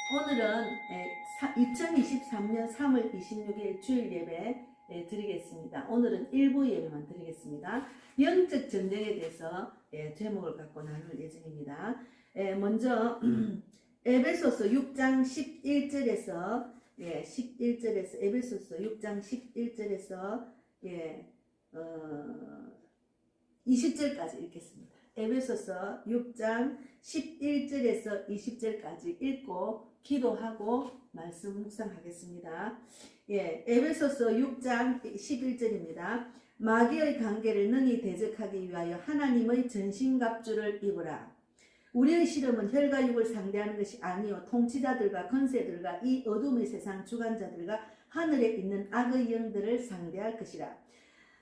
오늘은 2023년 3월 26일 주일 예배 드리겠습니다. 오늘은 일부 예배만 드리겠습니다. 영적 전쟁에 대해서 제목을 갖고 나눌 예정입니다. 먼저 에베소서 6장 11절에서 11절에서 에베소서 6장 11절에서 20절까지 읽겠습니다. 에베소서 6장 11절에서 20절까지 읽고 기도하고 말씀 묵상하겠습니다. 에베소서 6장 11절입니다. 마귀의 관계를 능히 대적하기 위하여 하나님의 전신갑주를 입으라. 우리의 시름은 혈과 육을 상대하는 것이 아니요 통치자들과 권세들과 이 어둠의 세상 주관자들과 하늘에 있는 악의 영들을 상대할 것이라.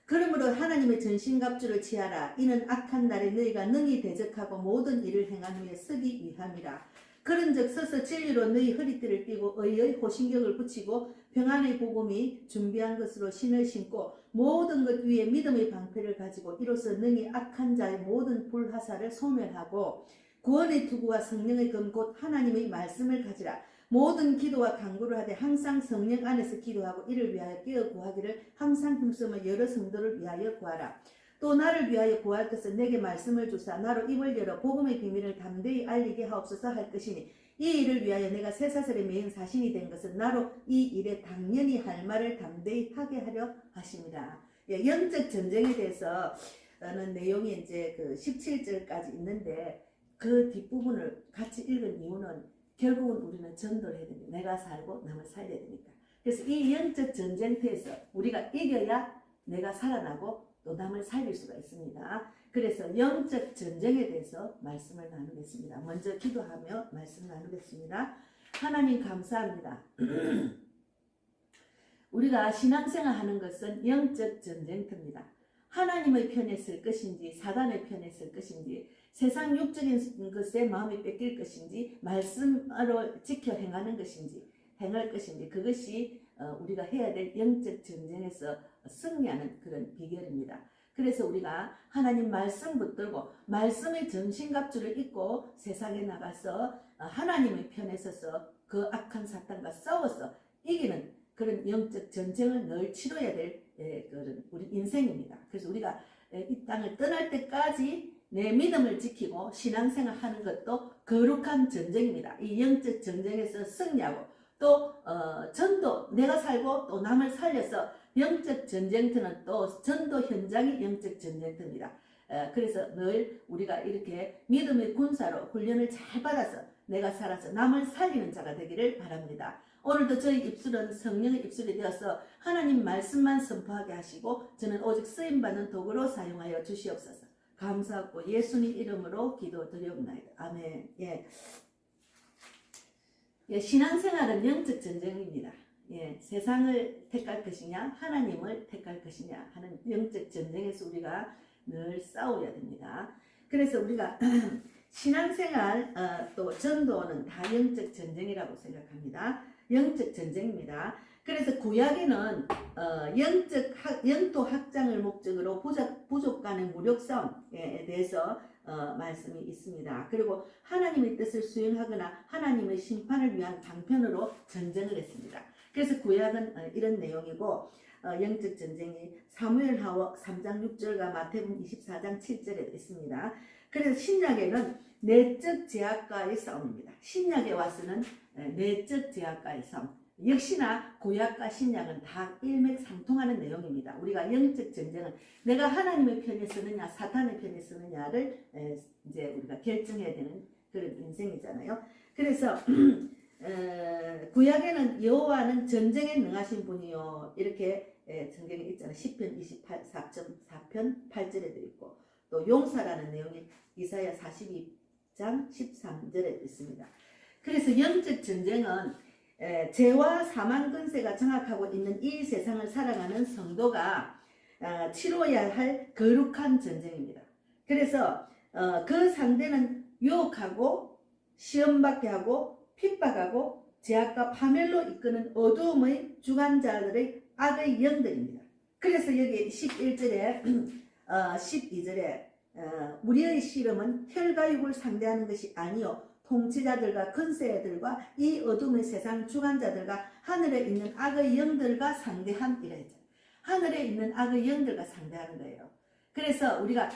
그러므로 하나님의 전신갑주를 취하라. 이는 악한 날에 너희가 능히 대적하고 모든 일을 행한 후에 서기 위함이라. 그런즉 서서 진리로 너희 허리띠를 띠고 의의 호신경을 붙이고 평안의 복음이 준비한 것으로 신을 신고 모든 것 위에 믿음의 방패를 가지고 이로써 능히 악한 자의 모든 불화살을 소멸하고 구원의 투구와 성령의 검 곧 하나님의 말씀을 가지라. 모든 기도와 간구를 하되 항상 성령 안에서 기도하고 이를 위하여 깨어 구하기를 항상 힘쓰며 여러 성도를 위하여 구하라. 또 나를 위하여 구할 것은 내게 말씀을 주사 나로 입을 열어 복음의 비밀을 담대히 알리게 하옵소서 할 것이니 이 일을 위하여 내가 쇠사슬에 매인 사신이 된 것은 나로 이 일에 당연히 할 말을 담대히 하게 하려 하십니다. 영적 전쟁에 대해서는 내용이 이제 그 17절까지 있는데 그 뒷부분을 같이 읽은 이유는 결국은 우리는 전도를 해야 됩니다. 내가 살고 남을 살려야 되니까. 그래서 이 영적 전쟁터에서 우리가 이겨야 내가 살아나고 또 남을 살릴 수가 있습니다. 그래서 영적 전쟁에 대해서 말씀을 나누겠습니다. 먼저 기도하며 말씀 나누겠습니다. 하나님 감사합니다. 우리가 신앙생활 하는 것은 영적 전쟁터입니다. 하나님의 편에 설 것인지 사단의 편에 설 것인지 세상 육적인 것에 마음이 뺏길 것인지 말씀으로 지켜 행하는 것인지 행할 것인지 그것이 우리가 해야 될 영적 전쟁에서 승리하는 그런 비결입니다. 그래서 우리가 하나님 말씀 붙들고 말씀의 전신갑주를 입고 세상에 나가서 하나님의 편에 서서 그 악한 사탄과 싸워서 이기는 그런 영적 전쟁을 늘 치러야 될 그런 우리 인생입니다. 그래서 우리가 이 땅을 떠날 때까지 내 믿음을 지키고 신앙생활 하는 것도 거룩한 전쟁입니다. 이 영적 전쟁에서 승리하고 또 전도 내가 살고 또 남을 살려서 영적 전쟁터는 또 전도 현장이 영적 전쟁터입니다. 그래서 늘 우리가 이렇게 믿음의 군사로 훈련을 잘 받아서 내가 살아서 남을 살리는 자가 되기를 바랍니다. 오늘도 저희 입술은 성령의 입술이 되어서 하나님 말씀만 선포하게 하시고 저는 오직 쓰임받는 도구로 사용하여 주시옵소서. 감사하고 예수님 이름으로 기도드리옵나이다. 아멘. 신앙생활은 영적 전쟁입니다. 세상을 택할 것이냐 하나님을 택할 것이냐 하는 영적 전쟁에서 우리가 늘 싸워야 됩니다. 그래서 우리가 신앙생활 또 전도는 다 영적 전쟁이라고 생각합니다. 영적 전쟁입니다. 그래서 구약에는 영도 확장을 목적으로 부족 간의 무력 싸움에 대해서 말씀이 있습니다. 그리고 하나님의 뜻을 수행하거나 하나님의 심판을 위한 방편으로 전쟁을 했습니다. 그래서 구약은 이런 내용이고 영적 전쟁이 사무엘하고 3장 6절과 마태복음 24장 7절에 있습니다. 그래서 신약에는 내적 제약과의 싸움입니다. 신약에 와서는 내적 제약과의 싸움. 역시나 구약과 신약은 다 일맥상통하는 내용입니다. 우리가 영적 전쟁은 내가 하나님의 편에 서느냐 사탄의 편에 서느냐를 이제 우리가 결정해야 되는 그런 인생이잖아요. 그래서 구약에는 여호와는 전쟁에 능하신 분이요 이렇게 성경에 있잖아요. 시편 24편 8절에도 있고 또 용사라는 내용이 이사야 42장 13절에 있습니다. 그래서 영적 전쟁은 죄와 사망 근세가 장악하고 있는 이 세상을 살아가는 성도가 치러야 할 거룩한 전쟁입니다. 그래서 그 상대는 유혹하고 시험받게 하고 핍박하고 죄악과 파멸로 이끄는 어두움의 주관자들의 악의 영들입니다. 그래서 여기 11절에 12절에 우리의 씨름은 혈과 육을 상대하는 것이 아니요 통치자들과 권세들과 이 어둠의 세상 주관자들과 하늘에 있는 악의 영들과 상대함이라 했죠. 하늘에 있는 악의 영들과 상대하는 거예요. 그래서 우리가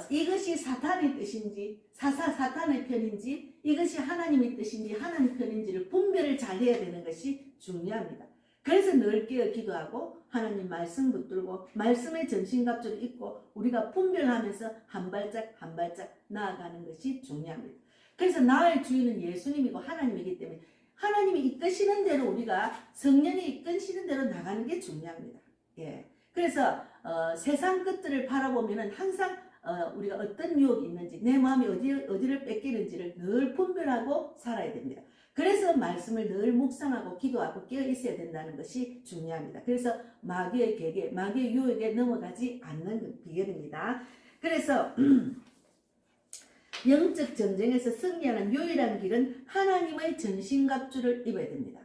이것이 사탄의 뜻인지 사탄의 편인지 이것이 하나님의 뜻인지 하나님의 편인지를 분별을 잘 해야 되는 것이 중요합니다. 그래서 늘 깨어 기도하고 하나님 말씀 붙들고 말씀의 전신갑주를 입고 우리가 분별하면서 한 발짝 한 발짝 나아가는 것이 중요합니다. 그래서 나의 주인은 예수님이고 하나님이기 때문에 하나님이 이끄시는 대로 우리가 성령이 이끄시는 대로 나가는 게 중요합니다. 예. 그래서 세상 것들을 바라보면은 항상 우리가 어떤 유혹이 있는지 내 마음이 어디를 뺏기는지를 늘 분별하고 살아야 됩니다. 그래서 말씀을 늘 묵상하고 기도하고 깨어 있어야 된다는 것이 중요합니다. 그래서 마귀의 계계, 마귀의 유혹에 넘어가지 않는 비결입니다. 그래서 영적 전쟁에서 승리하는 유일한 길은 하나님의 전신갑주를 입어야 됩니다.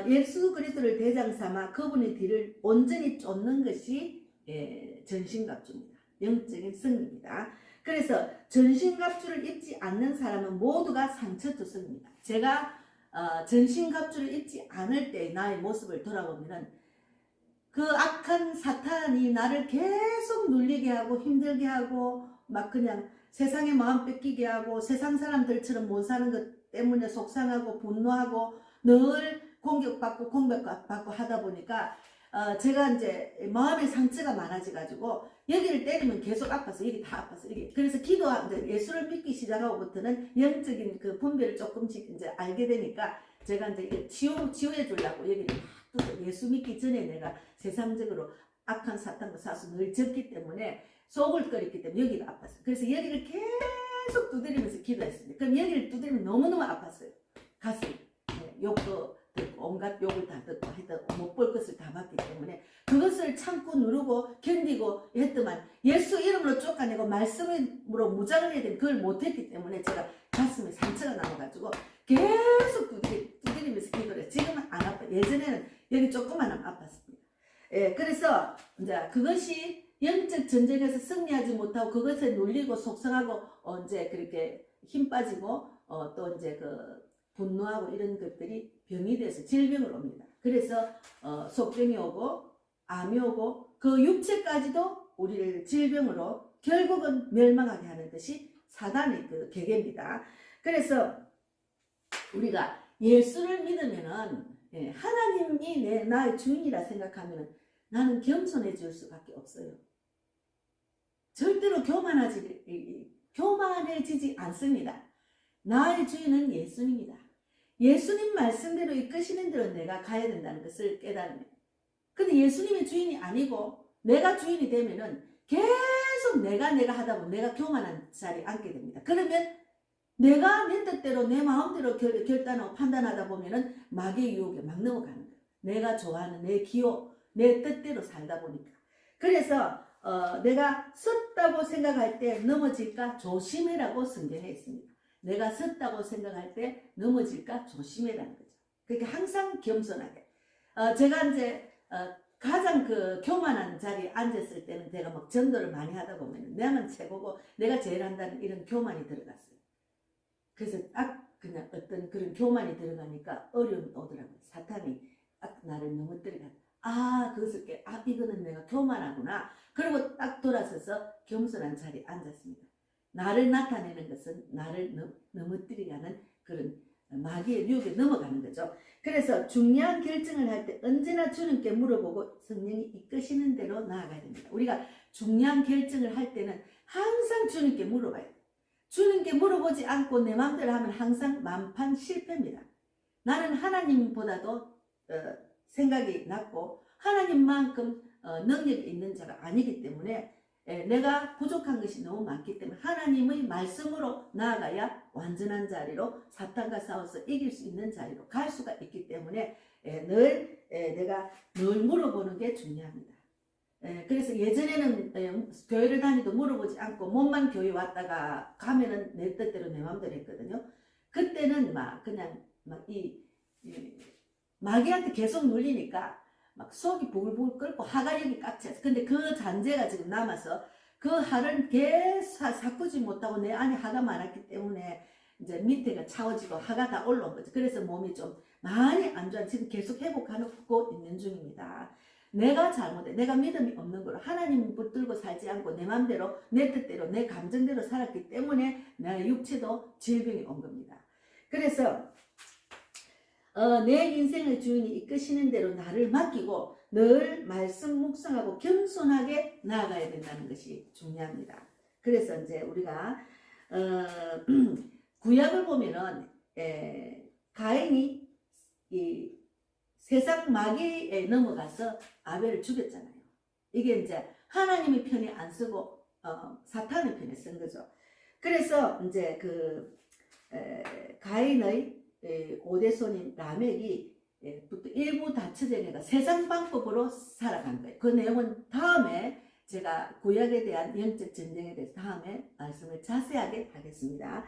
예수 그리스도를 대장 삼아 그분의 뒤를 온전히 쫓는 것이 전신갑주입니다. 영적인 승리입니다. 그래서 전신갑주를 입지 않는 사람은 모두가 상처투성입니다. 제가 전신갑주를 입지 않을 때 나의 모습을 돌아보면은 그 악한 사탄이 나를 계속 눌리게 하고 힘들게 하고 막 그냥 세상에 마음 뺏기게 하고 세상 사람들처럼 못 사는 것 때문에 속상하고 분노하고 늘 공격받고 하다 보니까 제가 이제 마음의 상처가 많아져가지고 여기를 때리면 계속 아파서 여기 다 아파서 이게 그래서 이제 예수를 믿기 시작하고부터는 영적인 그 분별을 조금씩 이제 알게 되니까 제가 이제 치유해 주려고 여기를 막 예수 믿기 전에 내가 세상적으로 악한 사탄과 사수 늘 졌기 때문에 속을 끓였기 때문에 여기가 아팠어요. 그래서 여기를 계속 두드리면서 기도했습니다. 그럼 여기를 두드리면 너무너무 아팠어요. 가슴, 욕도 듣고 온갖 욕을 다 듣고 하여튼 못 볼 것을 다 봤기 때문에 그것을 참고 누르고 견디고 했더만 예수 이름으로 쫓아내고 말씀으로 무장을 해야 되는 그걸 못했기 때문에 제가 가슴에 상처가 나와가지고 계속 두드리면서 기도를 해요. 지금은 안 아파요. 예전에는 여기 조금만 아팠습니다. 예, 그래서 이제 그것이 영적 전쟁에서 승리하지 못하고 그것에 눌리고 속상하고 이제 그렇게 힘 빠지고 또 이제 그 분노하고 이런 것들이 병이 돼서 질병을 옵니다. 그래서 속병이 오고 암이 오고 그 육체까지도 우리를 질병으로 결국은 멸망하게 하는 것이 사단의 그 계계입니다. 그래서 우리가 예수를 믿으면은 하나님이 나의 주인이라 생각하면은 나는 겸손해질 수밖에 없어요. 절대로 교만해지지 않습니다. 나의 주인은 예수님이다. 예수님 말씀대로 이끄시는 대로 내가 가야 된다는 것을 깨달으면. 근데 예수님이 주인이 아니고 내가 주인이 되면은 계속 내가 하다 보면 내가 교만한 자리에 앉게 됩니다. 그러면 내가 내 뜻대로 내 마음대로 결단하고 판단하다 보면은 마귀의 유혹에 막 넘어가는 거예요. 내가 좋아하는 내 기호, 내 뜻대로 살다 보니까. 그래서 내가 섰다고 생각할 때 넘어질까 조심해라고 성경에 있습니다. 내가 섰다고 생각할 때 넘어질까 조심해라는 거죠. 그러니까 항상 겸손하게. 제가 이제 가장 그 교만한 자리에 앉았을 때는 내가 막 전도를 많이 하다 보면 내만 최고고 내가 제일 한다는 이런 교만이 들어갔어요. 그래서 그냥 어떤 그런 교만이 들어가니까 어려움이 오더라고요. 사탄이 나를 넘어뜨리가. 그것을 이거는 내가 교만하구나. 그리고 딱 돌아서서 겸손한 자리에 앉았습니다. 나를 나타내는 것은 나를 넘어뜨리게 하는 그런 마귀의 유혹에 넘어가는 거죠. 그래서 중요한 결정을 할 때 언제나 주님께 물어보고 성령이 이끄시는 대로 나아가야 됩니다. 우리가 중요한 결정을 할 때는 항상 주님께 물어봐야 돼요. 주님께 물어보지 않고 내 마음대로 하면 항상 만판 실패입니다. 나는 하나님보다도 생각이 낮고 하나님만큼 능력이 있는 자가 아니기 때문에 내가 부족한 것이 너무 많기 때문에 하나님의 말씀으로 나아가야 완전한 자리로 사탄과 싸워서 이길 수 있는 자리로 갈 수가 있기 때문에 내가 늘 물어보는 게 중요합니다. 그래서 예전에는 교회를 다니도 물어보지 않고 몸만 교회 왔다가 가면은 내 뜻대로 내 마음대로 했거든요. 그때는 그냥 마귀한테 계속 눌리니까 막 속이 부글부글 끓고 화가 여기 꽉 차서 근데 그 잔재가 지금 남아서 그 화를 계속 삭히지 못하고 내 안에 화가 많았기 때문에 이제 밑에가 차워지고 하가 다 올라온 거죠. 그래서 몸이 좀 많이 안 좋아. 지금 계속 회복하고 있는 중입니다. 내가 잘못해, 내가 믿음이 없는 거로 하나님 붙들고 살지 않고 내 맘대로, 내 뜻대로, 내 감정대로 살았기 때문에 내 육체도 질병이 온 겁니다. 그래서 내 인생의 주인이 이끄시는 대로 나를 맡기고 늘 말씀 묵상하고 겸손하게 나아가야 된다는 것이 중요합니다. 그래서 이제 우리가 구약을 보면은 가인이 이 세상 마귀에 넘어가서 아벨을 죽였잖아요. 이게 이제 하나님의 편에 안 쓰고 사탄의 편에 쓴 거죠. 그래서 이제 그 가인의 오대손인 라멕이 일부 다처제가 세상 방법으로 살아간 거예요. 그 내용은 다음에 제가 구약에 대한 영적 전쟁에 대해서 다음에 말씀을 자세하게 하겠습니다.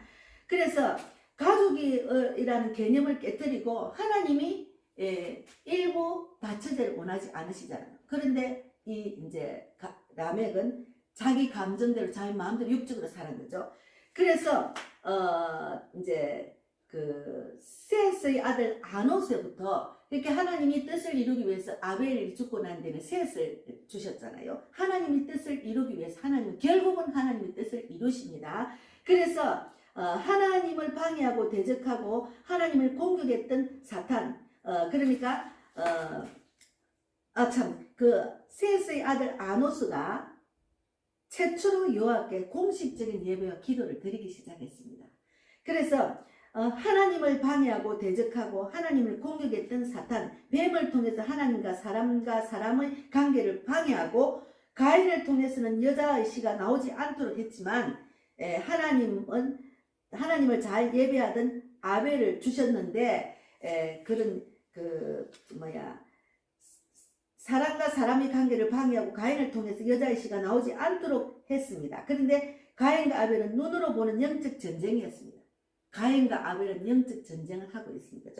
그래서 가족이라는 개념을 깨뜨리고 하나님이 일부 다처제를 원하지 않으시잖아요. 그런데 이제 라멕은 자기 감정대로 자기 마음대로 육적으로 살은 거죠. 그래서 이제 그 셋의 아들 아노스부터 이렇게 하나님이 뜻을 이루기 위해서 아벨이 죽고 난 뒤에는 셋을 주셨잖아요. 하나님이 뜻을 이루기 위해서 하나님 결국은 하나님의 뜻을 이루십니다. 그래서 하나님을 방해하고 대적하고 하나님을 공격했던 사탄, 그러니까 그 셋의 아들 아노스가 최초로 여호와께 공식적인 예배와 기도를 드리기 시작했습니다. 그래서 하나님을 방해하고 대적하고 하나님을 공격했던 사탄, 뱀을 통해서 하나님과 사람의 관계를 방해하고 가인을 통해서는 여자의 씨가 나오지 않도록 했지만 하나님을 잘 예배하던 아벨을 주셨는데 그런 사람과 사람의 관계를 방해하고 가인을 통해서 여자의 씨가 나오지 않도록 했습니다. 그런데 가인과 아벨은 눈으로 보는 영적 전쟁이었습니다. 가인과 아벨은 영적 전쟁을 하고 있습니다.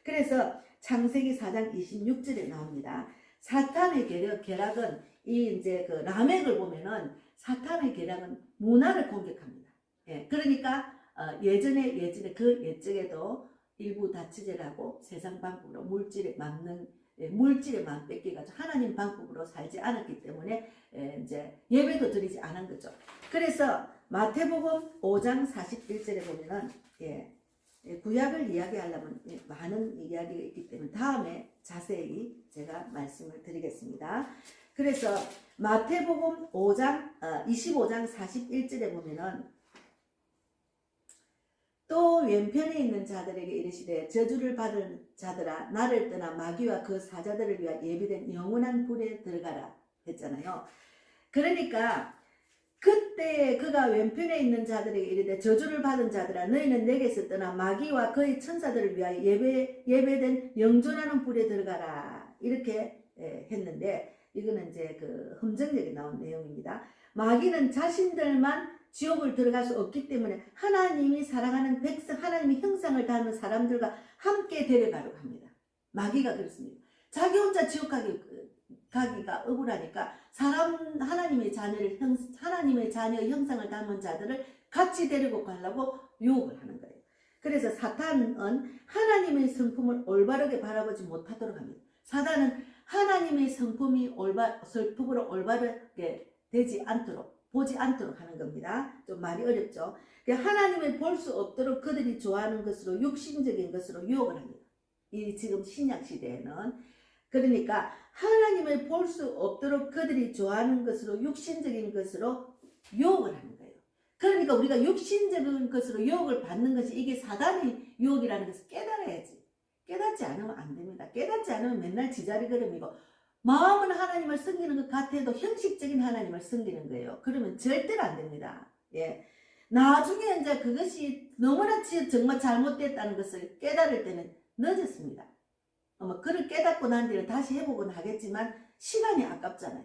그래서 창세기 4장 26절에 나옵니다. 사탄의 계략은 이제 그 라멕을 보면은 사탄의 계략은 문화를 공격합니다. 그러니까 예전에 그 옛적에도 일부 다처제라고 세상 방법으로 물질에 마음 뺏겨가지고 하나님 방법으로 살지 않았기 때문에 이제 예배도 드리지 않은 거죠. 그래서 마태복음 5장 41절에 보면은 구약을 이야기하려면 많은 이야기가 있기 때문에 다음에 자세히 제가 말씀을 드리겠습니다. 그래서 마태복음 25장 41절에 보면은 또 왼편에 있는 자들에게 이르시되 저주를 받은 자들아 나를 떠나 마귀와 그 사자들을 위하여 예비된 영원한 불에 들어가라 했잖아요. 그러니까 그때 그가 왼편에 있는 자들에게 이르되 저주를 받은 자들아 너희는 내게서 떠나 마귀와 그의 천사들을 위하여 예배된 영존하는 불에 들어가라 이렇게 했는데 이거는 이제 그 흠정역에 나온 내용입니다. 마귀는 자신들만 지옥을 들어갈 수 없기 때문에 하나님이 사랑하는 백성, 하나님의 형상을 닮은 사람들과 함께 데려가려고 합니다. 마귀가 그렇습니다. 자기 혼자 지옥 가기가 억울하니까 하나님의 자녀의 형상을 닮은 자들을 같이 데리고 가려고 유혹을 하는 거예요. 그래서 사탄은 하나님의 성품을 올바르게 바라보지 못하도록 합니다. 사탄은 하나님의 성품으로 올바르게 보지 않도록 하는 겁니다. 좀 말이 어렵죠. 하나님을 볼 수 없도록 그들이 좋아하는 것으로 육신적인 것으로 유혹을 합니다. 이 지금 신약 시대에는 그러니까 하나님을 볼 수 없도록 그들이 좋아하는 것으로 육신적인 것으로 유혹을 하는 거예요. 그러니까 우리가 육신적인 것으로 유혹을 받는 것이 이게 사단의 유혹이라는 것을 깨달아야지. 깨닫지 않으면 안 됩니다. 깨닫지 않으면 맨날 지자리 걸음이고 마음은 하나님을 섬기는 것 같아도 형식적인 하나님을 섬기는 거예요. 그러면 절대로 안 됩니다. 나중에 이제 그것이 너무나 정말 잘못됐다는 것을 깨달을 때는 늦었습니다. 그를 깨닫고 난 뒤에 다시 회복은 하겠지만 시간이 아깝잖아요.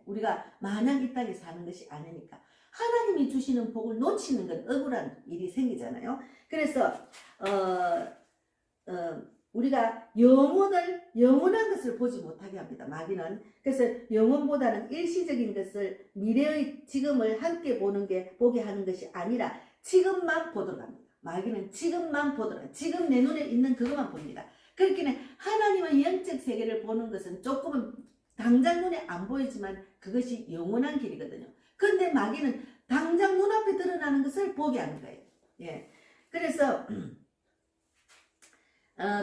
우리가 마냥 이 땅에 사는 것이 아니니까 하나님이 주시는 복을 놓치는 건 억울한 일이 생기잖아요. 그래서 우리가 영원한 것을 보지 못하게 합니다. 마귀는. 그래서 영원보다는 일시적인 것을 미래의 지금을 함께 보게 하는 것이 아니라 지금만 보도록 합니다. 마귀는 지금만 보더라. 지금 내 눈에 있는 그것만 봅니다. 그렇기는 하나님의 영적 세계를 보는 것은 조금은 당장 눈에 안 보이지만 그것이 영원한 길이거든요. 그런데 마귀는 당장 눈앞에 드러나는 것을 보게 하는 거예요. 예. 그래서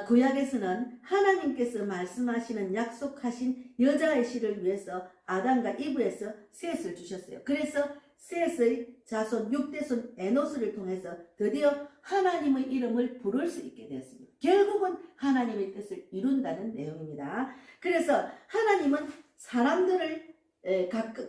구약에서는 하나님께서 말씀하시는 약속하신 여자의 씨를 위해서 아담과 이브에서 셋을 주셨어요. 그래서 셋의 자손 6대손 에노스를 통해서 드디어 하나님의 이름을 부를 수 있게 되었습니다. 결국은 하나님의 뜻을 이룬다는 내용입니다. 그래서 하나님은 사람들을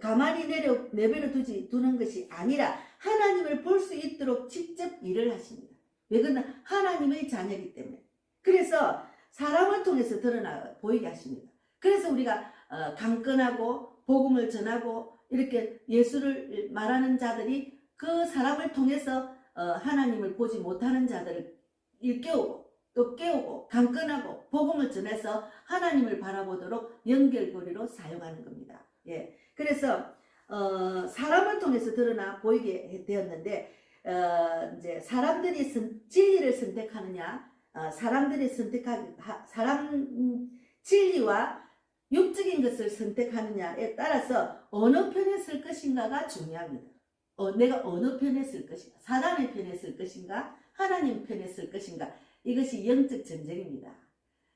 가만히 내버려 두는 것이 아니라 하나님을 볼 수 있도록 직접 일을 하십니다. 왜 그러나 하나님의 자녀이기 때문에. 그래서 사람을 통해서 드러나 보이게 하십니다. 그래서 우리가 강건하고 복음을 전하고 이렇게 예수를 말하는 자들이 그 사람을 통해서 하나님을 보지 못하는 자들을 일깨우고 또 깨우고 강건하고 복음을 전해서 하나님을 바라보도록 연결고리로 사용하는 겁니다. 예. 그래서 사람을 통해서 드러나 보이게 되었는데 이제 사람들이 진리를 선택하느냐 사람들이 진리와 육적인 것을 선택하느냐에 따라서 어느 편에 설 것인가가 중요합니다. 내가 어느 편에 설 것인가, 사람의 편에 설 것인가, 하나님 편에 설 것인가, 이것이 영적 전쟁입니다.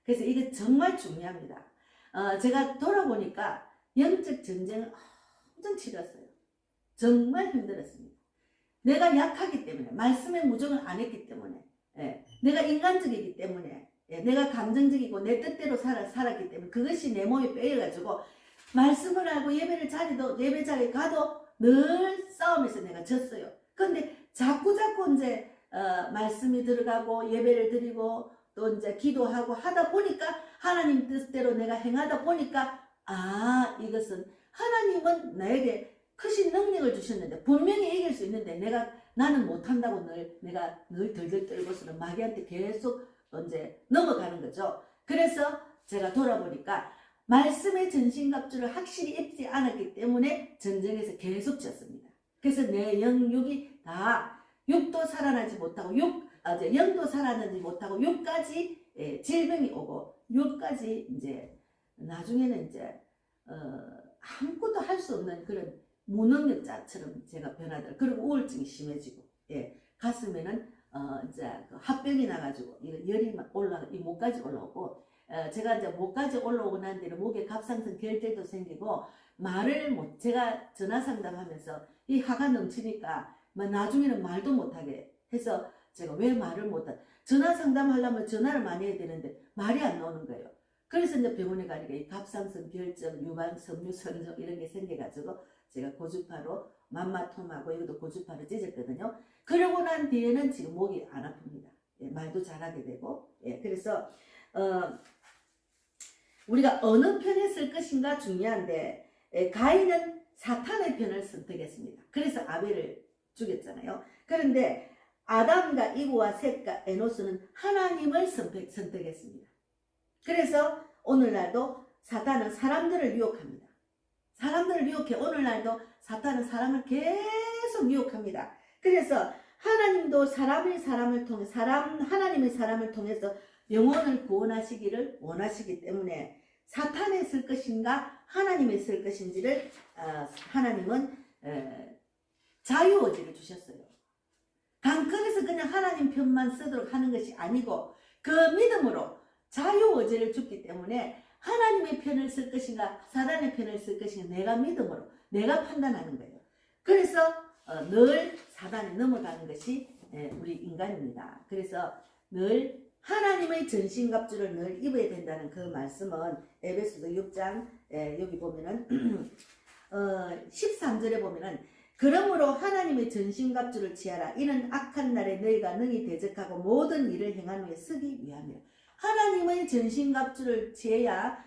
그래서 이게 정말 중요합니다. 제가 돌아보니까 영적 전쟁을 엄청 치렀어요. 정말 힘들었습니다. 내가 약하기 때문에, 말씀의 무정을 안 했기 때문에, 예, 내가 인간적이기 때문에, 예, 내가 감정적이고 내 뜻대로 살았기 때문에 그것이 내 몸에 빼여가지고 말씀을 알고 예배 자리에 가도 늘 싸움에서 내가 졌어요. 그런데 자꾸 이제 말씀이 들어가고 예배를 드리고 또 이제 기도하고 하다 보니까 하나님 뜻대로 내가 행하다 보니까 이것은 하나님은 나에게 크신 능력을 주셨는데 분명히 이길 수 있는데 나는 못한다고 내가 늘 들들 떨고서는 마귀한테 계속 이제 넘어가는 거죠. 그래서 제가 돌아보니까 말씀의 전신갑주를 확실히 입지 않았기 때문에 전쟁에서 계속 졌습니다. 그래서 내 영육이 다 육도 살아나지 못하고 영도 살아나지 못하고 육까지 질병이 오고 육까지 이제 나중에는 이제 아무것도 할 수 없는 그런 무능력자처럼 제가 변하더라고요. 그리고 우울증이 심해지고, 예, 가슴에는 이제 그 합병이 나가지고 열이 이 목까지 올라오고, 제가 이제 목까지 올라오고 난 뒤에 목에 갑상선 결절도 생기고 제가 전화 상담하면서 이 화가 넘치니까 나중에는 말도 못하게 해서 제가 왜 말을 못하? 전화 상담하려면 전화를 많이 해야 되는데 말이 안 나오는 거예요. 그래서 이제 병원에 가니까 이 갑상선 결절, 유방, 섬유선정 이런 게 생겨가지고 제가 고주파로 맘마톰하고 이것도 고주파로 찢었거든요. 그러고 난 뒤에는 지금 목이 안 아픕니다. 예, 말도 잘하게 되고, 예, 그래서 우리가 어느 편에 쓸 것인가 중요한데, 가인은 사탄의 편을 선택했습니다. 그래서 아벨을 죽였잖아요. 그런데 아담과 이브와 셋과 에노스는 하나님을 선택했습니다. 그래서 오늘날도 사탄은 사람들을 유혹합니다. 사람들을 유혹해. 오늘날도 사탄은 사람을 계속 유혹합니다. 그래서 하나님도 하나님의 사람을 통해서 영혼을 구원하시기를 원하시기 때문에 사탄에 쓸 것인가 하나님에 쓸 것인지를 하나님은 자유의지를 주셨어요. 강건해서 그냥 하나님 편만 쓰도록 하는 것이 아니고 그 믿음으로 자유의지를 줬기 때문에 하나님의 편을 쓸 것인가 사단의 편을 쓸 것인가 내가 믿음으로 내가 판단하는 거예요. 그래서 늘 사단에 넘어가는 것이 우리 인간입니다. 그래서 늘 하나님의 전신갑주를 늘 입어야 된다는 그 말씀은 에베소서 6장 여기 보면은 13절에 보면은 그러므로 하나님의 전신갑주를 취하라. 이는 악한 날에 너희가 능히 대적하고 모든 일을 행한 후에 서기 위함이라. 하나님의 전신갑주를 취해야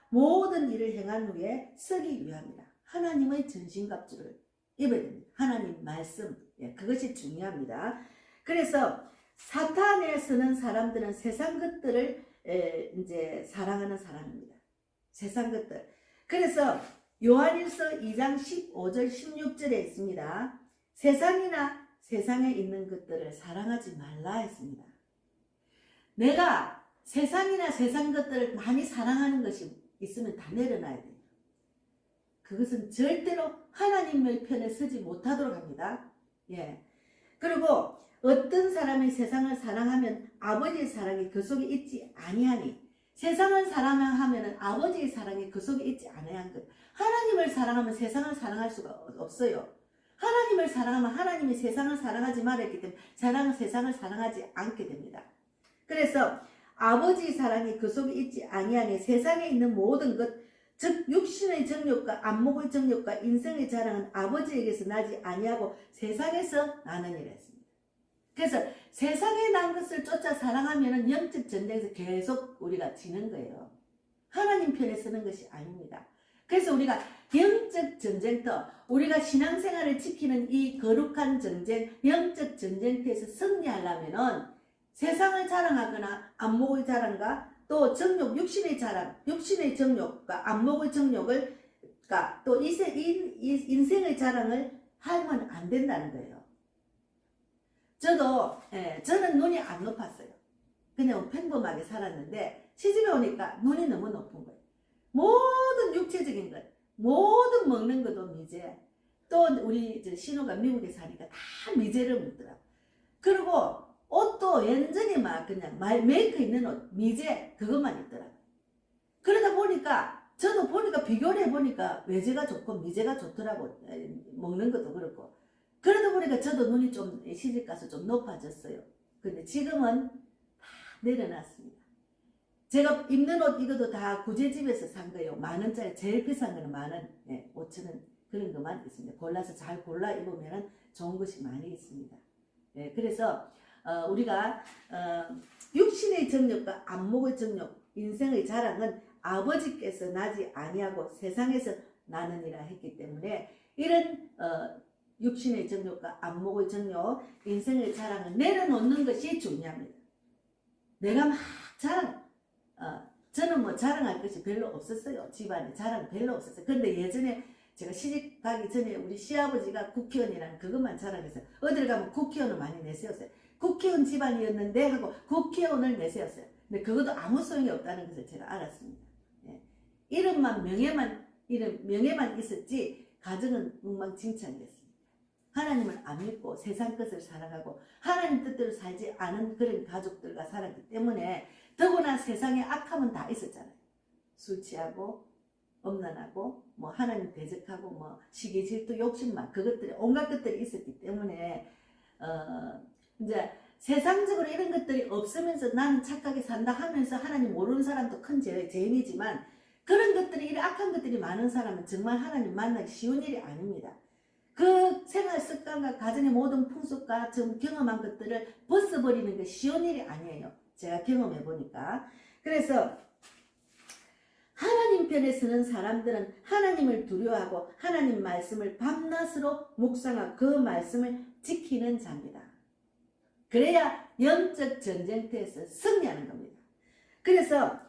모든 일을 행한 후에 서기 위함이라. 하나님의 전신갑주를 입어야 됩니다. 하나님 말씀, 그것이 중요합니다. 그래서 사탄에 서는 사람들은 세상 것들을 이제 사랑하는 사람입니다. 세상 것들. 그래서 요한일서 2장 15절 16절에 있습니다. 세상이나 세상에 있는 것들을 사랑하지 말라 했습니다. 내가 세상이나 세상 것들을 많이 사랑하는 것이 있으면 다 내려놔야 돼요. 그것은 절대로 하나님의 편에 서지 못하도록 합니다. 예. 그리고 어떤 사람이 세상을 사랑하면 아버지의 사랑이 그 속에 있지 아니하니, 세상을 사랑하면 아버지의 사랑이 그 속에 있지 아니한 것. 하나님을 사랑하면 세상을 사랑할 수가 없어요. 하나님을 사랑하면 하나님이 세상을 사랑하지 말았기 때문에 세상을 사랑하지 않게 됩니다. 그래서 아버지의 사랑이 그 속에 있지 아니하니 세상에 있는 모든 것, 즉 육신의 정욕과 안목의 정욕과 인생의 자랑은 아버지에게서 나지 아니하고 세상에서 나느니라 했습니다. 그래서 세상에 난 것을 쫓아 사랑하면 영적 전쟁에서 계속 우리가 지는 거예요. 하나님 편에 서는 것이 아닙니다. 그래서 우리가 영적 전쟁터, 우리가 신앙생활을 지키는 이 거룩한 전쟁, 영적 전쟁터에서 승리하려면은 세상을 자랑하거나 안목의 자랑과 또 정욕, 육신의 자랑, 육신의 정욕과 안목의 정욕을 또 인생의 자랑을 하면 안 된다는 거예요. 저는 눈이 안 높았어요. 그냥 평범하게 살았는데 시집에 오니까 눈이 너무 높은 거예요. 모든 육체적인 것, 모든 먹는 것도 미제. 또 우리 신우가 미국에 사니까 다 미제를 먹더라고. 그리고 옷도 완전히 막 그냥 메이크 있는 옷, 미제 그것만 입더라고. 그러다 보니까 저도 보니까 비교를 해보니까 외제가 좋고 미제가 좋더라고. 먹는 것도 그렇고. 그러다 보니까 저도 눈이 좀 시집가서 좀 높아졌어요. 근데 지금은 다 내려놨습니다. 제가 입는 옷 이것도 다 구제집에서 산 거예요. 10,000원짜리 제일 비싼 거는 10,000원, 5,000원 그런 것만 있습니다. 골라서 잘 골라 입으면 좋은 것이 많이 있습니다. 그래서 우리가 육신의 정욕과 안목의 정욕, 인생의 자랑은 아버지께서 나지 아니하고 세상에서 나느니라 했기 때문에 이런 육신의 정욕과 안목의 정욕, 인생의 자랑을 내려놓는 것이 중요합니다. 내가 막 저는 뭐 자랑할 것이 별로 없었어요. 집안에 자랑 별로 없었어요. 근데 예전에 제가 시집 가기 전에 우리 시아버지가 국회의원이라는 그것만 자랑했어요. 어딜 가면 국회의원을 많이 내세웠어요. 국회의원 집안이었는데 하고 국회의원을 내세웠어요. 근데 그것도 아무 소용이 없다는 것을 제가 알았습니다. 이름만 명예만 있었지 가정은 엉망진창이었습니다. 하나님을 안 믿고 세상 것을 사랑하고 하나님 뜻대로 살지 않은 그런 가족들과 살았기 때문에 더구나 세상에 악함은 다 있었잖아요. 술 취하고 엄란하고 뭐 하나님 대적하고 뭐 시기 질투 욕심만 그것들이 온갖 것들이 있었기 때문에 이제 세상적으로 이런 것들이 없으면서 나는 착하게 산다 하면서 하나님 모르는 사람도 큰 죄인이지만 그런 것들이 이런 악한 것들이 많은 사람은 정말 하나님 만나기 쉬운 일이 아닙니다. 그 생활 습관과 가정의 모든 풍습과 좀 경험한 것들을 벗어버리는 게 쉬운 일이 아니에요. 제가 경험해 보니까. 그래서 하나님 편에 서는 사람들은 하나님을 두려워하고 하나님 말씀을 밤낮으로 묵상하고 그 말씀을 지키는 자입니다. 그래야 영적 전쟁터에서 승리하는 겁니다. 그래서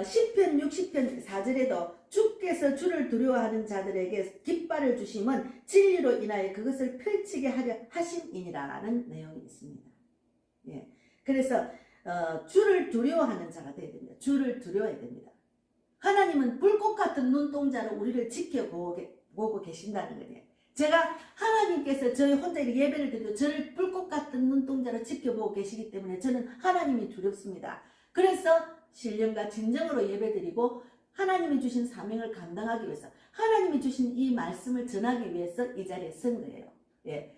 시편 60편 4절에도 주께서 주를 두려워하는 자들에게 깃발을 주심은 진리로 인하여 그것을 펼치게 하려 하심이니라는 내용이 있습니다. 그래서 주를 두려워하는 자가 되어야 됩니다. 주를 두려워해야 됩니다. 하나님은 불꽃 같은 눈동자로 우리를 지켜보고 계신다는 거예요. 제가 하나님께서 저희 혼자 예배를 드리고 저를 불꽃 같은 눈동자로 지켜보고 계시기 때문에 저는 하나님이 두렵습니다. 그래서 신령과 진정으로 예배드리고 하나님이 주신 사명을 감당하기 위해서 하나님이 주신 이 말씀을 전하기 위해서 이 자리에 선 거예요.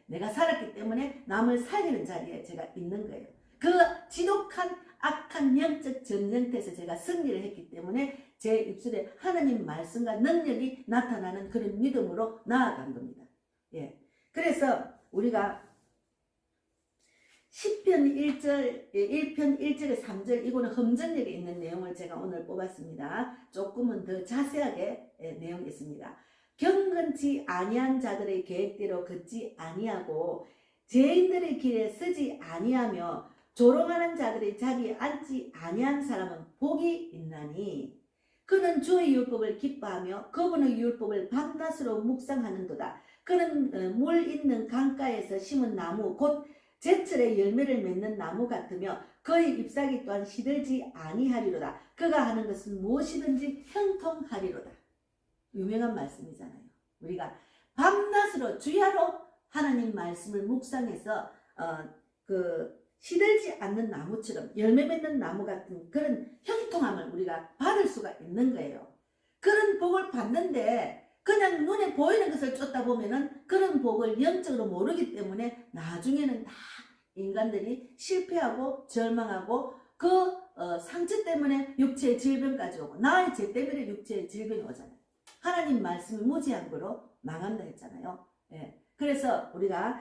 내가 살았기 때문에 남을 살리는 자리에 제가 있는 거예요. 그 지독한 악한 영적 전쟁터에서 제가 승리를 했기 때문에 제 입술에 하나님 말씀과 능력이 나타나는 그런 믿음으로 나아간 겁니다. 그래서 우리가 10편 1편 1절에 3절 이거는 험전역에 있는 내용을 제가 오늘 뽑았습니다. 조금은 더 자세하게 내용이 있습니다. 경건치 아니한 자들의 계획대로 걷지 아니하고 죄인들의 길에 서지 아니하며 조롱하는 자들의 자리에 앉지 아니한 사람은 복이 있나니 그는 주의 율법을 기뻐하며 그분의 율법을 밤낮으로 묵상하는도다. 그런 물 있는 강가에서 심은 나무 곧 제철에 열매를 맺는 나무 같으며 그의 잎사귀 또한 시들지 아니하리로다. 그가 하는 것은 무엇이든지 형통하리로다. 유명한 말씀이잖아요. 우리가 밤낮으로 주야로 하나님 말씀을 묵상해서 시들지 않는 나무처럼 열매 맺는 나무 같은 그런 형통함을 우리가 받을 수가 있는 거예요. 그런 복을 받는데 그냥 눈에 보이는 것을 쫓다 보면은 그런 복을 영적으로 모르기 때문에 나중에는 다 인간들이 실패하고 절망하고 그 상처 때문에 육체의 질병까지 오고 나의 죄 때문에 육체의 질병이 오잖아요. 하나님 말씀이 무지한 거로 망한다 했잖아요. 예. 그래서 우리가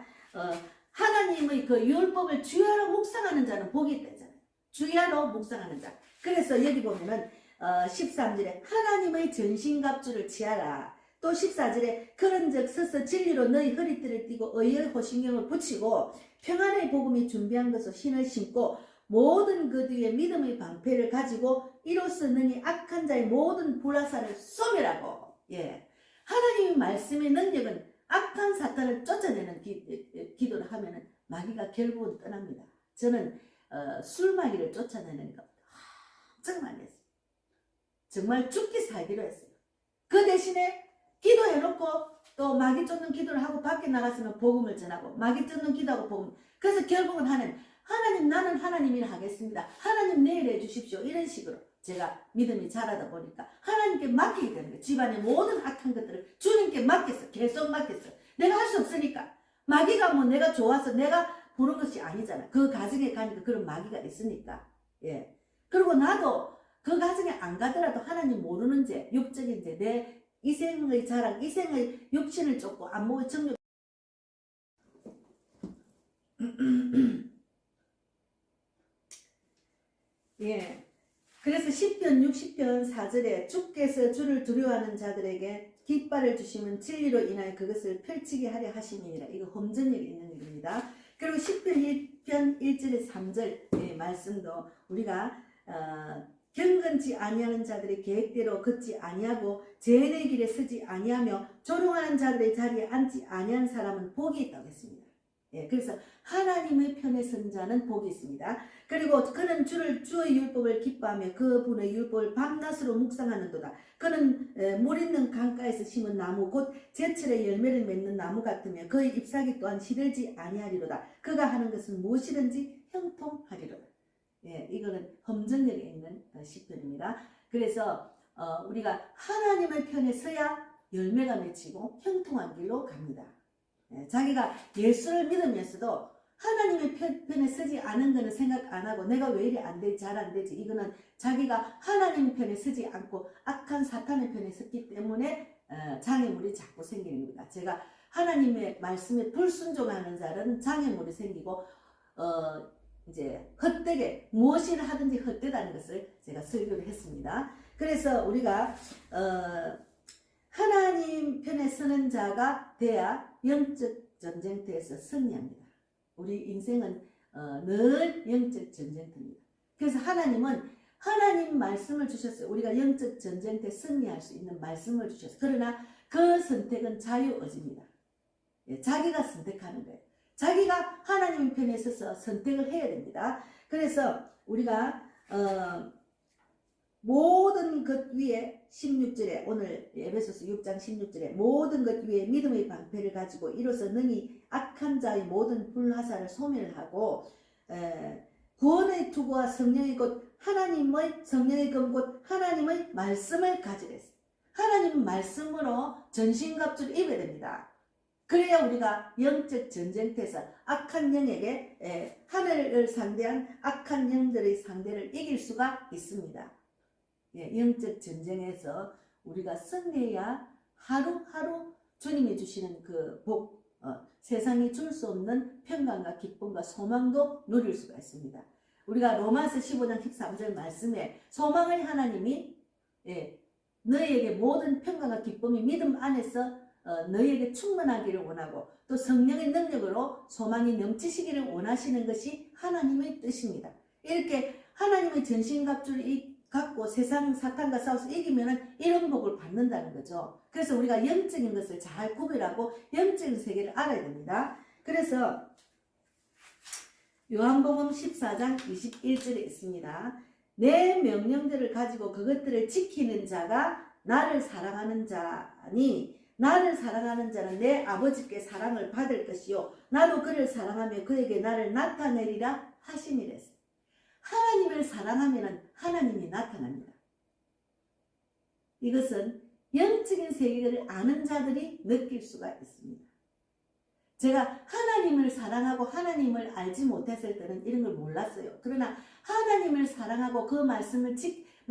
하나님의 그 율법을 주야로 묵상하는 자는 복이 있다 했잖아요. 주야로 묵상하는 자. 그래서 여기 보면은 13절에 하나님의 전신갑주를 취하라. 또 14절에 그런즉 서서 진리로 너희 허리띠를 띠고 의의 호신경을 붙이고 평안의 복음이 준비한 것으로 신을 신고 모든 그 뒤에 믿음의 방패를 가지고 이로써 너희 악한 자의 모든 불화살을 쏘매라고. 예. 하나님의 말씀의 능력은 악한 사탄을 쫓아내는 기도를 하면은 마귀가 결국은 떠납니다. 저는 술마귀를 쫓아내는 거 엄청 많이 했어요. 정말 죽기 살기로 했어요. 그 대신에 기도해놓고 또 마귀 쫓는 기도를 하고 밖에 나갔으면 복음을 전하고 마귀 쫓는 기도하고 복음. 그래서 결국은 하나님 나는 하나님 일 하겠습니다. 하나님 내일 해주십시오. 이런 식으로 제가 믿음이 자라다 보니까 하나님께 맡기게 되는 거예요. 집안의 모든 악한 것들을 주님께 맡겼어. 계속 맡겼어. 내가 할 수 없으니까. 마귀가 뭐 내가 좋아서 내가 부른 것이 아니잖아. 그 가정에 가니까 그런 마귀가 있으니까. 예. 그리고 나도 그 가정에 안 가더라도 하나님 모르는 죄, 육적인 죄, 내 이생의 자랑, 이생의 육신을 쫓고 안목의 정욕. 예. 그래서 10편 60편 4절에 주께서 주를 두려워하는 자들에게 깃발을 주시면 진리로 인하여 그것을 펼치게 하려 하심이니라. 이거 험전역에 있는 일입니다. 그리고 10편 1편 1절에 3절 말씀도 우리가 경건치 아니하는 자들의 계획대로 걷지 아니하고 죄인의 길에 서지 아니하며 조롱하는 자들의 자리에 앉지 아니한 사람은 복이 있다고 했습니다. 예, 그래서 하나님의 편에 선 자는 복이 있습니다. 그리고 그는 주의 율법을 기뻐하며 그분의 율법을 밤낮으로 묵상하는도다. 그는 물 있는 강가에서 심은 나무 곧 제철에 열매를 맺는 나무 같으며 그의 잎사귀 또한 시들지 아니하리로다. 그가 하는 것은 무엇이든지 형통하리로다. 예, 이거는 험전역에 있는 시편입니다. 그래서 우리가 하나님의 편에 서야 열매가 맺히고 형통한 길로 갑니다. 예, 자기가 예수를 믿으면서도 하나님의 편에 서지 않은 거는 생각 안 하고 내가 왜 이리 안 되지, 잘 안 되지, 이거는 자기가 하나님 편에 서지 않고 악한 사탄의 편에 섰기 때문에 장애물이 자꾸 생기는 겁니다. 제가 하나님의 말씀에 불순종하는 자는 장애물이 생기고 이제 헛되게 무엇이나 하든지 헛되다는 것을 제가 설교를 했습니다. 그래서 우리가 하나님 편에 서는 자가 돼야 영적 전쟁터에서 승리합니다. 우리 인생은 늘 영적 전쟁터입니다. 그래서 하나님은 하나님 말씀을 주셨어요. 우리가 영적 전쟁터에 승리할 수 있는 말씀을 주셨어요. 그러나 그 선택은 자유의지입니다. 예, 자기가 선택하는 거예요. 자기가 하나님 편에 서서 선택을 해야 됩니다. 그래서 우리가 모든 것 위에 16절에 오늘 에베소서 6장 16절에 모든 것 위에 믿음의 방패를 가지고 이로써 능히 악한 자의 모든 불화살을 소멸하고 구원의 투구와 성령의 곧 하나님의 성령의 검 곧 하나님의 말씀을 가지랬어요. 하나님 말씀으로 전신갑주를 입어야 됩니다. 그래야 우리가 영적 전쟁터에서 악한 영에게 하늘을 상대한 악한 영들의 상대를 이길 수가 있습니다. 예, 영적 전쟁에서 우리가 승리해야 하루하루 주님이 주시는 그 복, 세상이 줄 수 없는 평강과 기쁨과 소망도 누릴 수가 있습니다. 우리가 로마서 15장 13절 말씀에 소망을 하나님이 너희에게 모든 평강과 기쁨이 믿음 안에서 너희에게 충만하기를 원하고 또 성령의 능력으로 소망이 넘치시기를 원하시는 것이 하나님의 뜻입니다. 이렇게 하나님의 전신갑주를 갖고 세상 사탄과 싸워서 이기면은 이런 복을 받는다는 거죠. 그래서 우리가 영적인 것을 잘 구별하고 영적인 세계를 알아야 됩니다. 그래서 요한복음 14장 21절에 있습니다. 내 명령들을 가지고 그것들을 지키는 자가 나를 사랑하는 자니 나를 사랑하는 자는 내 아버지께 사랑을 받을 것이요 나도 그를 사랑하며 그에게 나를 나타내리라 하시니랬어요. 하나님을 사랑하면 하나님이 나타납니다. 이것은 영적인 세계를 아는 자들이 느낄 수가 있습니다. 제가 하나님을 사랑하고 하나님을 알지 못했을 때는 이런 걸 몰랐어요. 그러나 하나님을 사랑하고 그 말씀을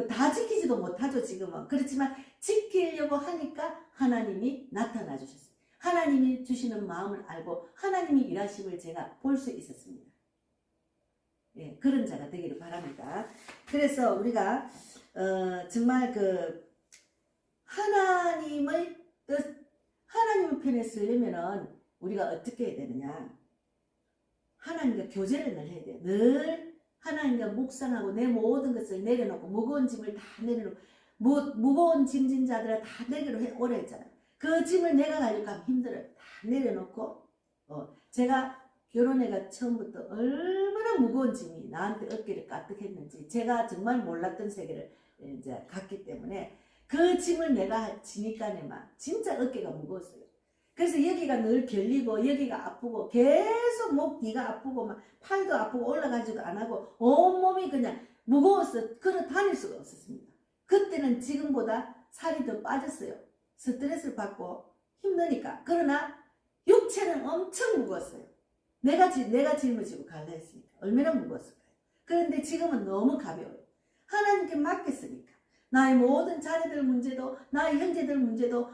다 지키지도 못하죠, 지금은. 그렇지만 지키려고 하니까 하나님이 나타나 주셨어요. 하나님이 주시는 마음을 알고 하나님이 일하심을 제가 볼 수 있었습니다. 예, 그런 자가 되기를 바랍니다. 그래서 우리가 정말 그 하나님의 뜻, 하나님의 편에 서려면은 우리가 어떻게 해야 되느냐? 하나님과 교제를 늘 해야 돼요. 늘 하나님과 묵상하고 내 모든 것을 내려놓고 무거운 짐을 다 내려놓고 무거운 짐진 자들아 다 내게로 오라 했잖아요. 그 짐을 내가 가지고 가면 힘들어요. 다 내려놓고 제가 결혼해가 처음부터 얼마나 무거운 짐이 나한테 어깨를 까뜩했는지 제가 정말 몰랐던 세계를 이제 갔기 때문에 그 짐을 내가 지니까네만 진짜 어깨가 무거웠어요. 그래서 여기가 늘 결리고 여기가 아프고 계속 목 뒤가 아프고 막 팔도 아프고 올라가지도 안 하고 온몸이 그냥 무거워서 걸어 다닐 수가 없었습니다. 그때는 지금보다 살이 더 빠졌어요. 스트레스를 받고 힘드니까. 그러나 육체는 엄청 무거웠어요. 내가 짊어지고 갈라 했으니까 얼마나 무거웠을까요? 그런데 지금은 너무 가벼워요. 하나님께 맡겼으니까. 나의 모든 자녀들 문제도 나의 형제들 문제도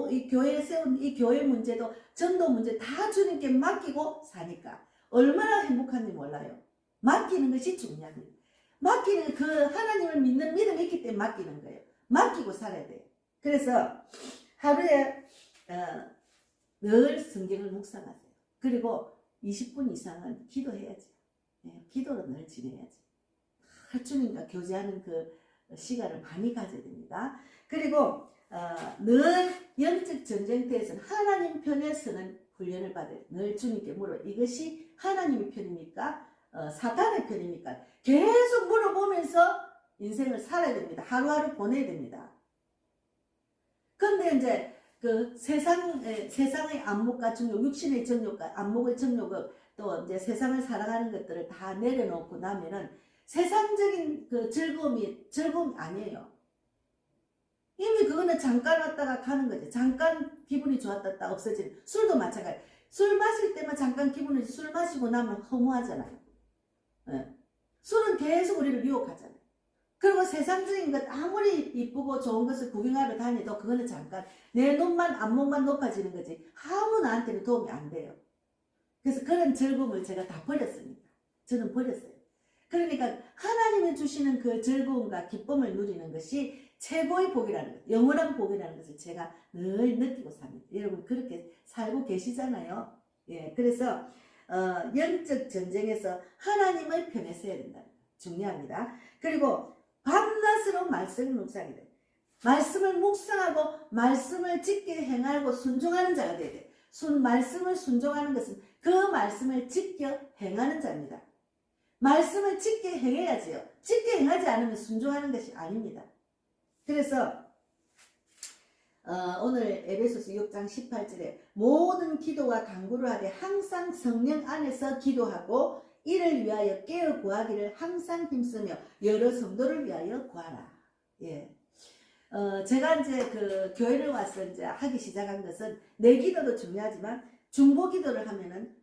이 교회에 세운 이 교회 문제도 전도 문제 다 주님께 맡기고 사니까 얼마나 행복한지 몰라요. 맡기는 것이 중요합니다. 맡기는 그 하나님을 믿는 믿음이 있기 때문에 맡기는 거예요. 맡기고 살아야 돼요. 그래서 하루에 늘 성경을 묵상하세요. 그리고 20분 이상은 기도해야지. 기도로 늘 지내야지. 주님과 교제하는 그 시간을 많이 가져야 됩니다. 그리고 늘 영적 전쟁터에서는 하나님 편에 서는 훈련을 받아요. 늘 주님께 물어 이것이 하나님의 편입니까? 사탄의 편입니까? 계속 물어보면서 인생을 살아야 됩니다. 하루하루 보내야 됩니다. 그런데 이제 그 세상의 안목과 정욕, 육신의 정욕과 안목의 정욕을 또 이제 세상을 살아가는 것들을 다 내려놓고 나면은 세상적인 그 즐거움이 아니에요. 이미 그거는 잠깐 왔다가 가는 거죠. 잠깐 기분이 좋았다 없어지는. 술도 마찬가지. 술 마실 때만 잠깐 기분이 술 마시고 나면 허무하잖아요. 네. 술은 계속 우리를 유혹하잖아요. 그리고 세상적인 것 아무리 이쁘고 좋은 것을 구경하러 다녀도 그거는 잠깐 내 눈만 안목만 높아지는 거지 아무 나한테는 도움이 안 돼요. 그래서 그런 즐거움을 제가 다 버렸습니다. 저는 버렸어요. 그러니까 하나님이 주시는 그 즐거움과 기쁨을 누리는 것이 최고의 복이라는 것, 영원한 복이라는 것을 제가 늘 느끼고 삽니다. 여러분 그렇게 살고 계시잖아요. 예, 그래서 영적 전쟁에서 하나님의 편에 서야 된다. 중요합니다. 그리고 밤낮으로 말씀을 묵상해야 돼요. 말씀을 묵상하고 말씀을 지켜 행하고 순종하는 자가 돼야 돼요. 말씀을 순종하는 것은 그 말씀을 지켜 행하는 자입니다. 말씀을 지켜 행해야지요. 지켜 행하지 않으면 순종하는 것이 아닙니다. 그래서 오늘 에베소서 6장 18절에 모든 기도와 간구를 하되 항상 성령 안에서 기도하고 이를 위하여 깨어 구하기를 항상 힘쓰며 여러 성도를 위하여 구하라. 예. 제가 이제 그 교회를 와서 이제 하기 시작한 것은 내 기도도 중요하지만 중보 기도를 하면은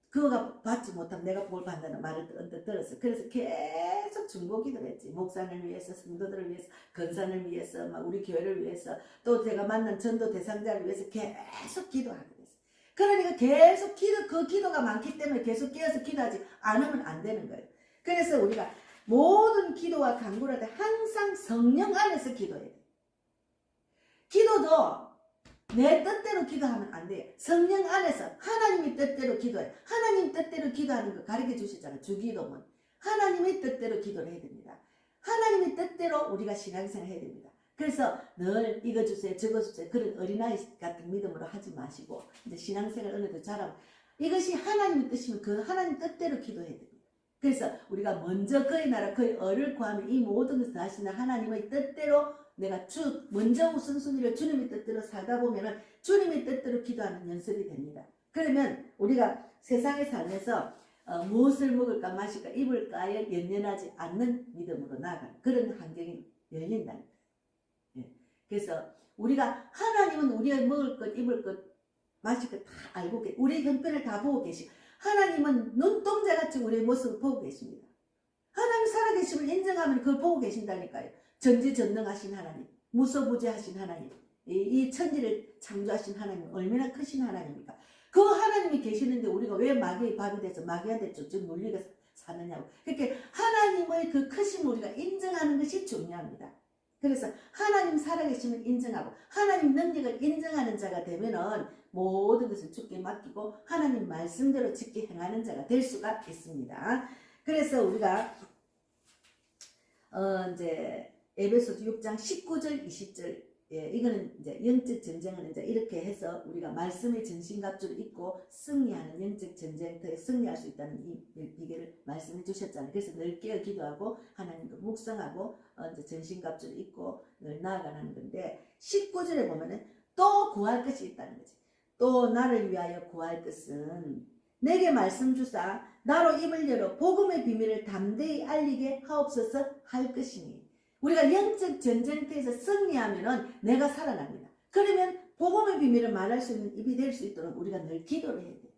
그거가 받지 못하면 내가 뭘 받는다는 말을 언뜻 들었어요. 그래서 계속 중보 기도를 했지. 목사를 위해서, 성도들을 위해서, 건산을 위해서, 막 우리 교회를 위해서, 또 제가 만난 전도 대상자를 위해서 계속 기도하게 됐어요. 그러니까 계속 그 기도가 많기 때문에 계속 깨어서 기도하지 않으면 안 되는 거예요. 그래서 우리가 모든 기도와 간구를 할 때 항상 성령 안에서 기도해야 돼요. 기도도 내 뜻대로 기도하면 안 돼요. 성령 안에서 하나님의 뜻대로 기도해요. 하나님 뜻대로 기도하는 거 가르쳐 주시잖아요. 주기도문. 하나님의 뜻대로 기도를 해야 됩니다. 하나님의 뜻대로 우리가 신앙생활 해야 됩니다. 그래서 늘 이거 주세요 저거 주세요 그런 어린아이 같은 믿음으로 하지 마시고 이제 신앙생활 어느 정도 잘하면 이것이 하나님의 뜻이면 그 하나님 뜻대로 기도해야 됩니다. 그래서 우리가 먼저 그의 나라 그의 의를 구하면 이 모든 것을 다 하시는 하나님의 뜻대로 내가 먼저 우선순위를 주님의 뜻대로 살다 보면은 주님의 뜻대로 기도하는 연습이 됩니다. 그러면 우리가 세상에 살면서 무엇을 먹을까 마실까 입을까에 연연하지 않는 믿음으로 나아가는 그런 환경이 열린다는 거예요. 예. 그래서 우리가 하나님은 우리가 먹을 것 입을 것 마실 것 다 알고 우리의 형편을 다 보고 계시고 하나님은 눈동자같이 우리의 모습을 보고 계십니다. 하나님 살아계심을 인정하면 그걸 보고 계신다니까요. 전지전능하신 하나님, 무소부재하신 하나님, 이 천지를 창조하신 하나님 얼마나 크신 하나님입니까? 그 하나님이 계시는데 우리가 왜 마귀의 밥이 돼서 마귀한테 쭉쭉 물리고 사느냐고. 그렇게 하나님의 그 크심을 우리가 인정하는 것이 중요합니다. 그래서 하나님 살아계심을 인정하고 하나님 능력을 인정하는 자가 되면은 모든 것을 주께 맡기고 하나님 말씀대로 짓게 행하는 자가 될 수가 있습니다. 그래서 우리가 이제 에베소서 6장 19절 20절 이거는 이제 영적 전쟁을 이제 이렇게 해서 우리가 말씀의 전신갑주를 입고 승리하는 영적 전쟁터에 승리할 수 있다는 이 비결을 말씀해 주셨잖아요. 그래서 늘 깨어 기도하고 하나님도 묵상하고 이제 전신갑주를 입고 늘 나아가는 건데 19절에 보면은 또 구할 것이 있다는 거지. 또 나를 위하여 구할 것은 내게 말씀 주사 나로 입을 열어 복음의 비밀을 담대히 알리게 하옵소서 할 것이니 우리가 영적 전쟁터에서 승리하면은 내가 살아납니다. 그러면 복음의 비밀을 말할 수 있는 입이 될 수 있도록 우리가 늘 기도를 해야 돼.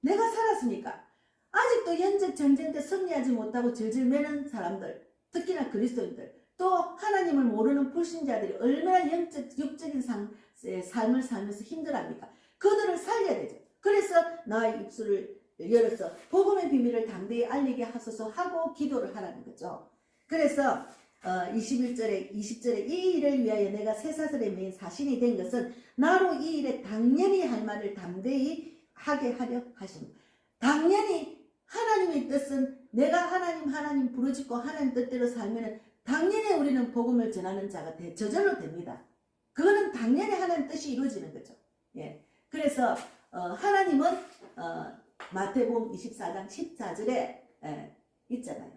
내가 살았으니까 아직도 영적 전쟁터 승리하지 못하고 질질 매는 사람들 특히나 그리스도인들 또 하나님을 모르는 불신자들이 얼마나 영적 육적인 삶을 살면서 힘들어합니까? 그들을 살려야 되죠. 그래서 나의 입술을 열어서 복음의 비밀을 담대히 알리게 하소서 하고 기도를 하라는 거죠. 그래서 21절에 20절에 이 일을 위하여 내가 쇠사슬에 매인 사신이 된 것은 나로 이 일에 당연히 할 말을 담대히 하게 하려 하십니다. 당연히 하나님의 뜻은 내가 하나님 부르짖고 하나님 뜻대로 살면 당연히 우리는 복음을 전하는 자가 저절로 됩니다. 그거는 당연히 하나님 뜻이 이루어지는 거죠. 예. 그래서 하나님은 마태복음 24장 14절에 있잖아요.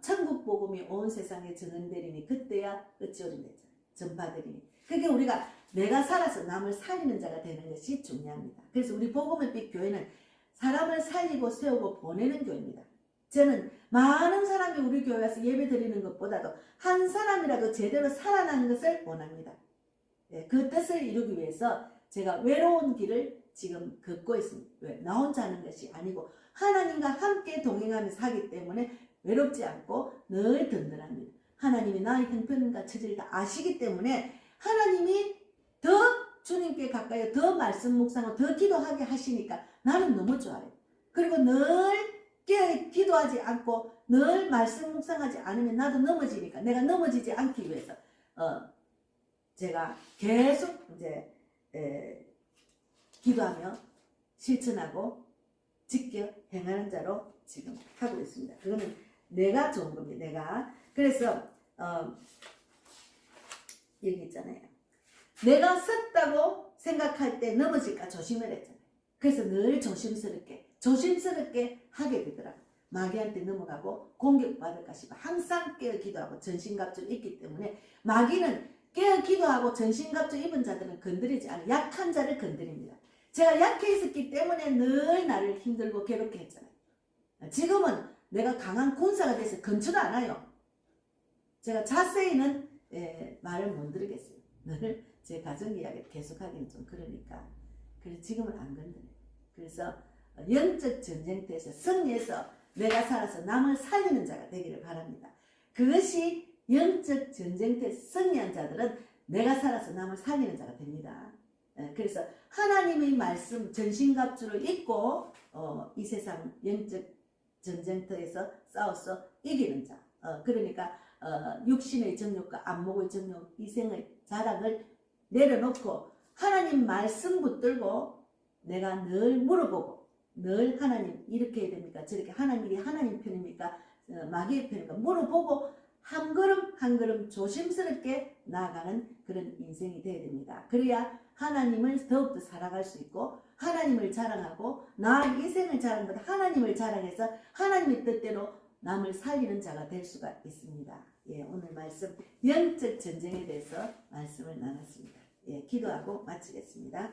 천국 복음이 온 세상에 전언되리니 그때야 어찌오리니 전파되리니. 그게 우리가 내가 살아서 남을 살리는 자가 되는 것이 중요합니다. 그래서 우리 복음의 빛 교회는 사람을 살리고 세우고 보내는 교회입니다. 저는 많은 사람이 우리 교회 와서 예배 드리는 것보다도 한 사람이라도 제대로 살아나는 것을 원합니다. 그 뜻을 이루기 위해서 제가 외로운 길을 지금 걷고 있습니다. 왜? 나 혼자 하는 것이 아니고 하나님과 함께 동행하며 사기 때문에 외롭지 않고 늘 든든합니다. 하나님이 나의 형편과 처지를 다 아시기 때문에 하나님이 더 주님께 가까이 더 말씀 묵상하고 더 기도하게 하시니까 나는 너무 좋아요. 그리고 늘 기도하지 않고 늘 말씀 묵상하지 않으면 나도 넘어지니까 내가 넘어지지 않기 위해서 제가 계속 이제 기도하며 실천하고 지켜 행하는 자로 지금 하고 있습니다. 그거는 내가 좋은 겁니다. 내가. 그래서 여기 있잖아요. 내가 섰다고 생각할 때 넘어질까 조심을 했잖아요. 그래서 늘 조심스럽게 하게 되더라고요. 마귀한테 넘어가고 공격받을까 싶어 항상 깨어 기도하고 전신갑주를 입기 때문에 마귀는 깨어 기도하고 전신갑주 입은 자들은 건드리지 않아요. 약한 자를 건드립니다. 제가 약해 있었기 때문에 늘 나를 힘들고 괴롭게 했잖아요. 지금은 내가 강한 군사가 돼서 건초도 않아요. 제가 자세히는 말을 못 드리겠어요. 늘 제 가정 이야기를 계속하기는 좀 그러니까. 그래서 지금은 안 건드려요. 그래서 영적 전쟁터에서 승리해서 내가 살아서 남을 살리는 자가 되기를 바랍니다. 그것이 영적 전쟁터에서 승리한 자들은 내가 살아서 남을 살리는 자가 됩니다. 그래서 하나님의 말씀 전신갑주를 입고 이 세상 영적 전쟁터에서 싸워서 이기는 자. 그러니까 육신의 정욕과 안목의 정욕, 이생의 자랑을 내려놓고 하나님 말씀 붙들고 내가 늘 물어보고 늘 하나님 이렇게 해야 됩니까? 저렇게 하나님이 하나님 편입니까? 마귀의 편입니까? 물어보고 한 걸음 한 걸음 조심스럽게 나아가는 그런 인생이 되어야 됩니다. 그래야 하나님을 더욱더 살아갈 수 있고 하나님을 자랑하고 나 인생을 자랑보다 하나님을 자랑해서 하나님의 뜻대로 남을 살리는 자가 될 수가 있습니다. 예, 오늘 말씀 영적 전쟁에 대해서 말씀을 나눴습니다. 예, 기도하고 마치겠습니다.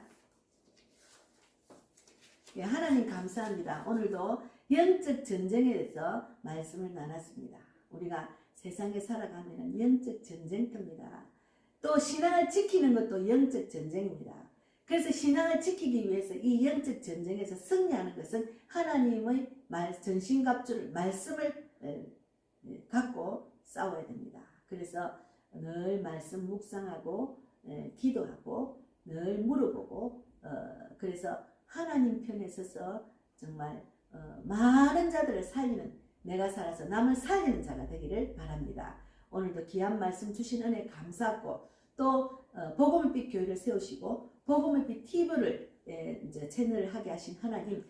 예, 하나님 감사합니다. 오늘도 영적 전쟁에 대해서 말씀을 나눴습니다. 우리가 세상에 살아가면 영적 전쟁터입니다. 또 신앙을 지키는 것도 영적 전쟁입니다. 그래서 신앙을 지키기 위해서 이 영적 전쟁에서 승리하는 것은 하나님의 전신갑주를 말씀을 갖고 싸워야 됩니다. 그래서 늘 말씀 묵상하고 기도하고 늘 물어보고 그래서 하나님 편에 서서 정말 많은 자들을 살리는 내가 살아서 남을 살리는 자가 되기를 바랍니다. 오늘도 귀한 말씀 주신 은혜 감사하고 또 복음의 빛 교회를 세우시고 복음의 빛 TV를 이제 채널을 하게 하신 하나님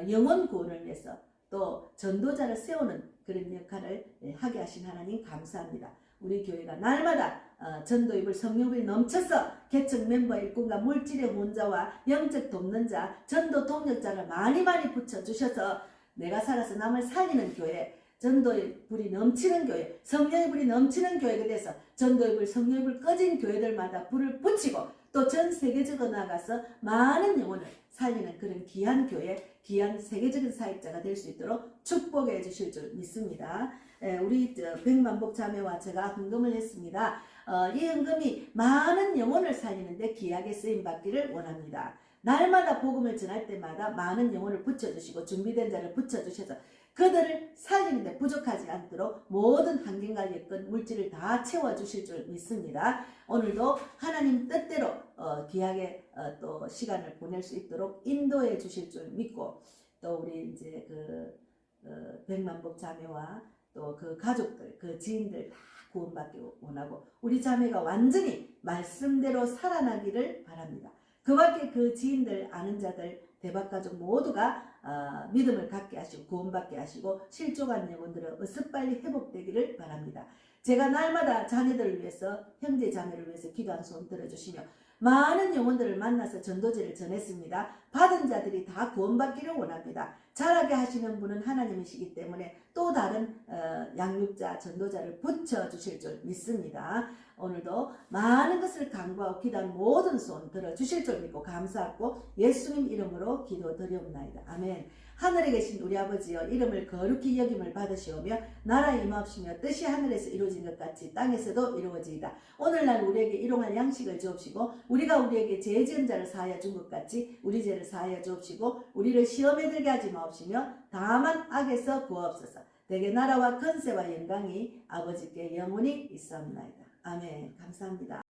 영혼 구원을 위해서 또 전도자를 세우는 그런 역할을 하게 하신 하나님 감사합니다. 우리 교회가 날마다 전도입을 성령이 넘쳐서 개척 멤버 일꾼과 물질의 혼자와 영적 돕는 자 전도 동력자를 많이 붙여주셔서 내가 살아서 남을 살리는 교회 전도의 불이 넘치는 교회 성령의 불이 넘치는 교회가 돼서 전도의 불 성령의 불 꺼진 교회들마다 불을 붙이고 또 전 세계적으로 나가서 많은 영혼을 살리는 그런 귀한 교회 귀한 세계적인 사역자가 될 수 있도록 축복해 주실 줄 믿습니다. 우리 백만복 자매와 제가 헌금을 했습니다. 이 헌금이 많은 영혼을 살리는데 귀하게 쓰임받기를 원합니다. 날마다 복음을 전할 때마다 많은 영혼을 붙여주시고 준비된 자를 붙여주셔서 그들을 살리는데 부족하지 않도록 모든 환경과 여건 물질을 다 채워주실 줄 믿습니다. 오늘도 하나님 뜻대로 귀하게 또 시간을 보낼 수 있도록 인도해 주실 줄 믿고 또 우리 이제 백만복 자매와 또 그 가족들 그 지인들 다 구원받기 원하고 우리 자매가 완전히 말씀대로 살아나기를 바랍니다. 그 밖에 그 지인들 아는 자들 대박가족 모두가 믿음을 갖게 하시고 구원받게 하시고 실족한 영혼들은 어서빨리 회복되기를 바랍니다. 제가 날마다 자녀들을 위해서 형제 자매를 위해서 기도하는 소원 들어주시며 많은 영혼들을 만나서 전도제를 전했습니다. 받은 자들이 다 구원받기를 원합니다. 잘하게 하시는 분은 하나님이시기 때문에 또 다른 양육자 전도자를 붙여주실 줄 믿습니다. 오늘도 많은 것을 간구하고 기도하는 모든 소원 들어주실 줄 믿고 감사하고 예수님 이름으로 기도드리옵나이다. 아멘. 하늘에 계신 우리 아버지여 이름을 거룩히 여김을 받으시오며 나라 임하옵시며 뜻이 하늘에서 이루어진 것 같이 땅에서도 이루어지이다. 오늘날 우리에게 일용할 양식을 주옵시고 우리가 우리에게 죄 지은 자를 사하여 준 것 같이 우리 죄를 사하여 주옵시고 우리를 시험에 들게 하지 마옵시며 다만 악에서 구하옵소서. 대개 나라와 권세와 영광이 아버지께 영원히 있사옵나이다. 아멘. 감사합니다.